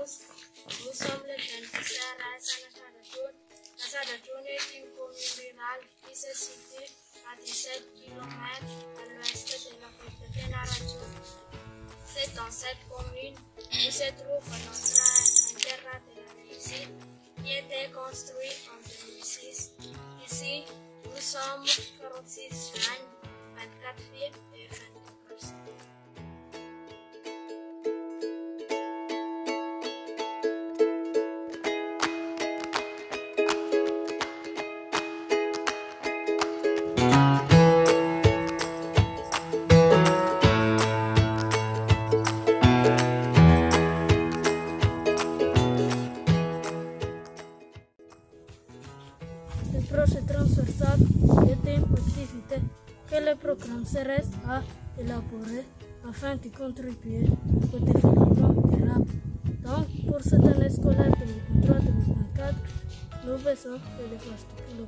tous, nous sommes les bénéficiaires à Sanasadajoun. Sanasadajoun est une commune rurale qui se situe à 17 km à l'ouest de la côte de Benarajoun. C'est dans cette commune où se trouve notre terrain de la réussite qui a été construit en 2006. Ici, nous sommes 46 jeunes, 24 filles et 22 garçons. Le projet transversal est une activité que le programme CERES a élaborée afin de contribuer au développement durable. Donc, pour cette année scolaire 2023-2024, nous faisons l'élevage de poulets.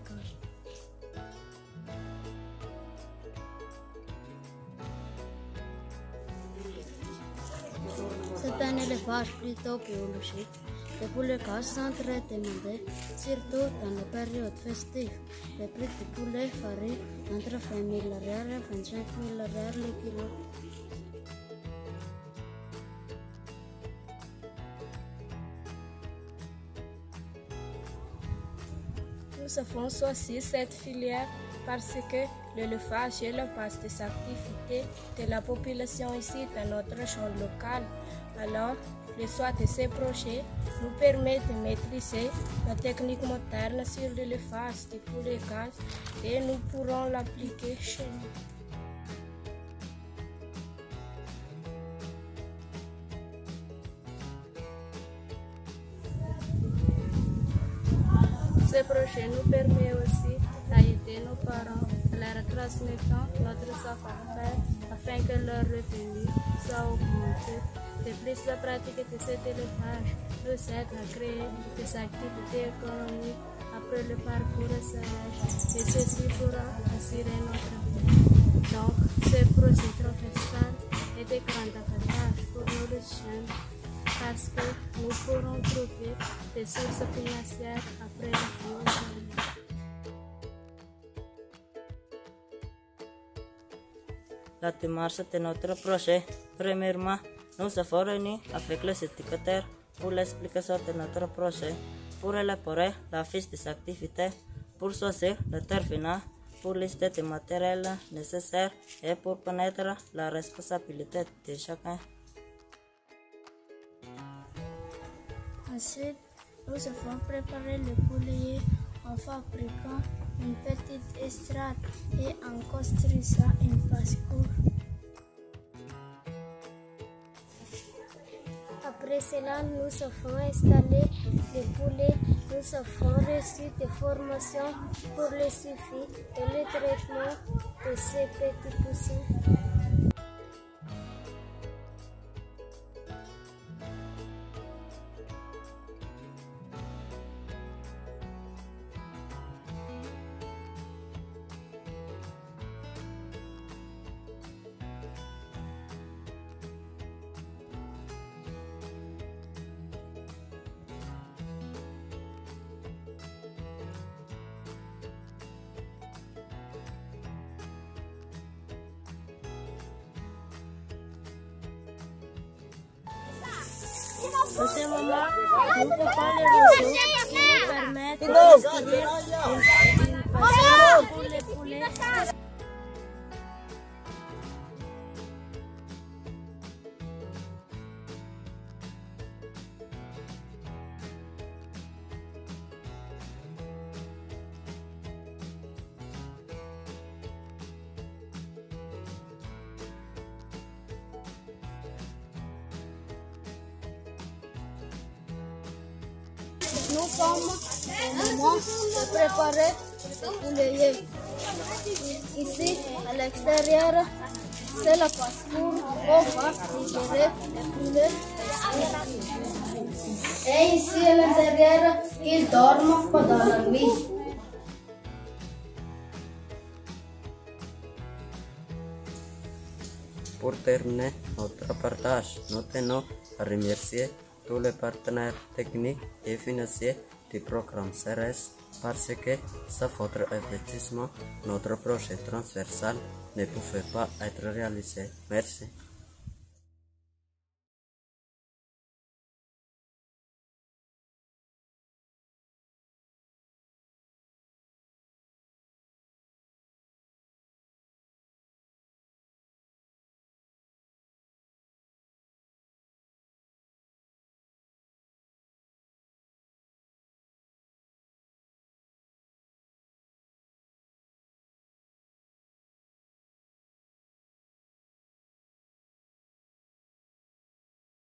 C'est un élevage plutôt biologique. Les poulets sont très demandés, surtout dans la période festive. Les prix du poulet varient entre 20 000 rials et 25 000 rials le kilo. Nous avons choisi cette filière parce que l'élevage est la base des activités de la population ici dans notre champ local. Alors, le choix de ces projets nous permet de maîtriser la technique moderne sur l'élevage des poulets et nous pourrons l'appliquer chez nous. Ce projet nous permet aussi d'aider nos parents en leur transmettant notre savoir-faire afin que leur revenu soit augmenté. De plus, la pratique de cet élevage nous aide à créer des activités économiques après le parcours SRH et ceci pourra assurer notre vie. Donc, ce projet transversal est de grand avantage pour nous les jeunes parce que nous pourrons trouver des sources financières après la formation. La démarche de notre projet, premièrement, nous avons réuni avec les éducateurs pour l'explication de notre projet, pour élaborer la fiche des activités, pour choisir le terminal, pour lister des matériels nécessaires et pour connaître la responsabilité de chacun. Ensuite, nous avons préparé le poulailler en fabriquant une petite estrade et en construisant une basse-cour. Après cela, nous avons installé les poulets. Nous avons reçu des formations pour le suivi et le traitement de ces petits poussins. En ce moment, nous préparons les réseaux qui nous permettent d'installer une passion pour les poulets. Nous sommes au moment de préparer le poulailler. Ici, à l'extérieur, c'est la basse-cour où on va digérer les poulets. Et ici, à l'intérieur, ils dorment pendant la nuit. Pour terminer notre partage, nous tenons à remercier tous les partenaires techniques et financiers du programme CERES parce que sans votre investissement, notre projet transversal ne pouvait pas être réalisé. Merci.